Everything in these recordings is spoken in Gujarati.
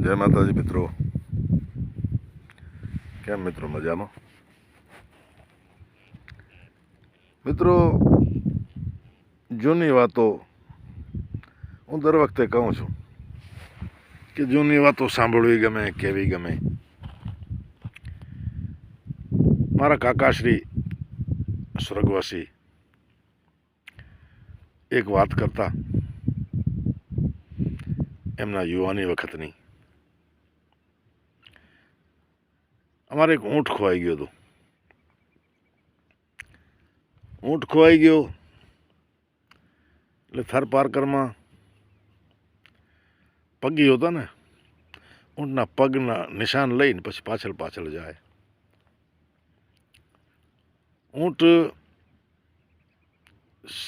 જય માતાજી મિત્રો, કેમ મિત્રો મજામાં? મિત્રો, જૂની વાતો હું દર વખતે કહું છું કે જૂની વાતો સાંભળવી ગમે, કહેવી ગમે. મારા કાકાશ્રી સ્વર્ગવાસી એક વાત કરતા એમના યુવાની વખતની. અમારે એક ઊંટ ખોવાઈ ગયો હતો. ઊંટ ખોવાઈ ગયો એટલે થર પાર્કરમાં પગી હતો ને, ઊંટના પગના નિશાન લઈને પછી પાછળ જાય. ઊંટ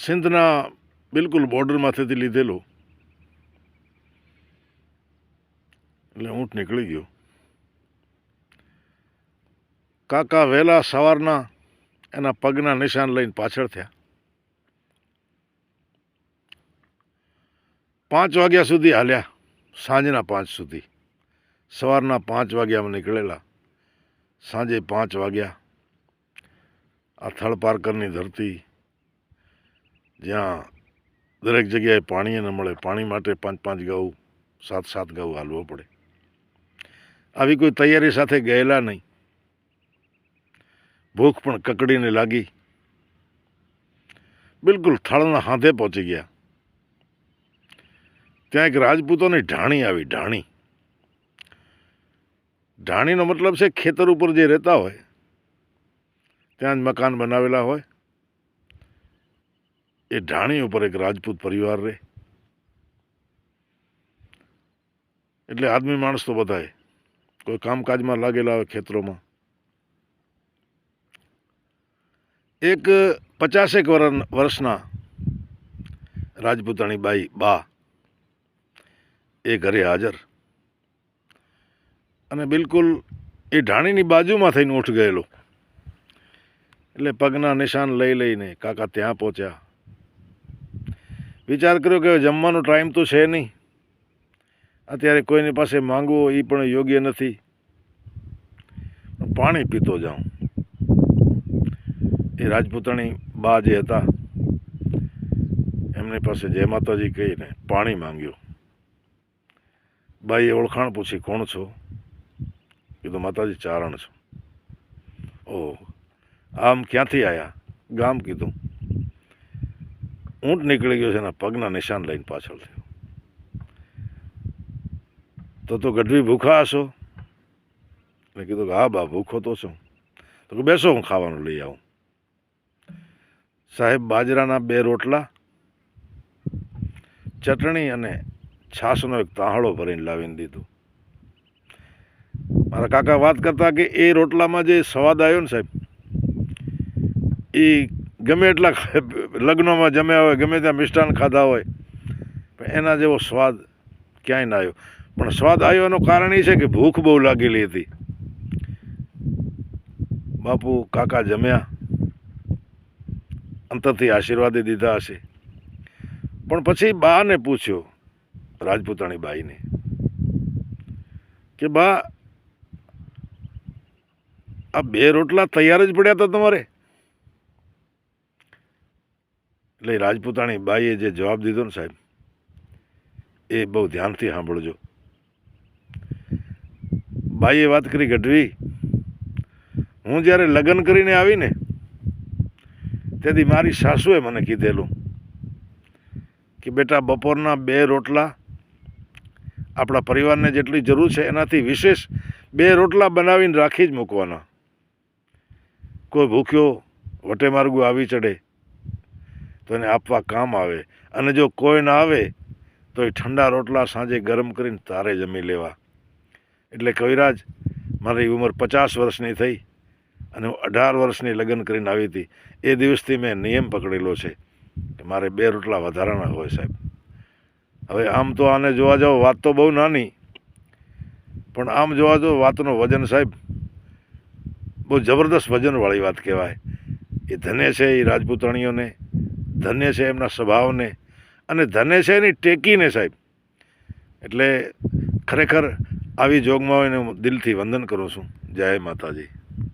સિંધના બિલકુલ બોર્ડરમાંથી લીધેલું એટલે ઊંટ નીકળી ગયો. કાકા વહેલા સવારના એના પગના નિશાન લઈને પાછળ થયા. 5 વાગ્યા સુધી હાલ્યા, સાંજના 5 સુધી. સવારના 5 વાગ્યામાં નીકળેલા, સાંજે 5 વાગ્યા. આ થળ પાર્કરની ધરતી, જ્યાં દરેક જગ્યાએ પાણી ન મળે, પાણી માટે 5 ગાઉ 7 ગાઉ હાલવો પડે. આવી કોઈ તૈયારી સાથે ગયેલા નહીં. ભૂખ પણ કકડીને લાગી. બિલકુલ થળના હાથે પહોંચી ગયા. ત્યાં એક રાજપૂતોની ઢાણી આવી. ઢાણીનો મતલબ છે ખેતર ઉપર જે રહેતા હોય, ત્યાં જ મકાન બનાવેલા હોય. એ ઢાણી ઉપર એક રાજપૂત પરિવાર રહે. એટલે આદમી માણસ તો બધાય કોઈ કામકાજમાં લાગેલા હોય ખેતરોમાં. એક 50 વર્ષના રાજપૂતાણી બા એ ઘરે હાજર. અને બિલકુલ એ ઢાણીની બાજુમાં થઈને ઊંટ ગયેલો. એટલે પગના નિશાન લઈને કાકા ત્યાં પહોંચ્યા. વિચાર કર્યો કે જમવાનો ટાઈમ તો છે નહીં, અત્યારે કોઈની પાસે માંગવો એ પણ યોગ્ય નથી, પાણી પીતો જાઉં. એ રાજપૂતાણી બા જે હતા એમની પાસે જય માતાજી કહીને પાણી માંગ્યું. બાઈએ ઓળખાણ પૂછી, કોણ છો? કીધું માતાજી ચારણ છો. ઓહ, આમ ક્યાંથી આવ્યા? ગામ. કીધું ઊંટ નીકળી ગયો છે, એના પગના નિશાન લઈને પાછળ થયો. તો ગઢવી ભૂખા હશો? મેં કીધું કે હા બા, ભૂખો તો છું. તો કે બેસો, હું ખાવાનું લઈ આવું. સાહેબ બાજરાના 2 રોટલા, ચટણી અને છાશનો એક તાહળો ભરીને લાવીને દીધું. મારા કાકા વાત કરતા કે એ રોટલામાં જે સ્વાદ આવ્યો ને સાહેબ, એ ગમે એટલા લગ્નોમાં જમ્યા હોય, ગમે ત્યાં મિષ્ટાન ખાધા હોય, પણ એના જેવો સ્વાદ ક્યાંય ના આવ્યો. પણ સ્વાદ આવ્યો એનું કારણ એ છે કે ભૂખ બહુ લાગેલી હતી. બાપુ કાકા જમ્યા, અંતરથી આશીર્વાદ દીધા હશે. પણ પછી બાને પૂછ્યો, રાજપૂતાણી બાઈને, કે બા આ 2 રોટલા તૈયાર જ પડ્યા હતા તમારે? એટલે રાજપૂતાણી બાઈએ જે જવાબ દીધો ને સાહેબ, એ બહુ ધ્યાનથી સાંભળજો. બાઈએ વાત કરી, ગઢવી, હું જ્યારે લગ્ન કરીને આવીને તેથી મારી સાસુએ મને કીધેલું કે બેટા બપોરના 2 રોટલા આપણા પરિવારને જેટલી જરૂર છે એનાથી વિશેષ 2 રોટલા બનાવીને રાખી જ મૂકવાના. કોઈ ભૂખ્યો વટે માર્ગું આવી ચડે તો એને આપવા કામ આવે, અને જો કોઈ ના આવે તો એ ઠંડા રોટલા સાંજે ગરમ કરીને તારે જમી લેવા. એટલે કવિરાજ, મારી ઉંમર 50 વર્ષની થઈ અને હું 18 વર્ષની લગ્ન કરીને આવી હતી. એ દિવસથી મેં નિયમ પકડેલો છે કે મારે 2 રોટલા વધારાના હોય સાહેબ. હવે આમ તો આને જોવા જાઓ વાત તો બહુ નાની, પણ આમ જોવા જાઓ વાતનો વજન સાહેબ બહુ જબરદસ્ત વજનવાળી વાત કહેવાય. એ ધન્ય છે એ રાજપૂતાણીઓને, ધન્ય છે એમના સ્વભાવને, અને ધન્ય છે એની ટેકીને સાહેબ. એટલે ખરેખર આવી જોગમાં હોય ને હું દિલથી વંદન કરું છું. જય માતાજી.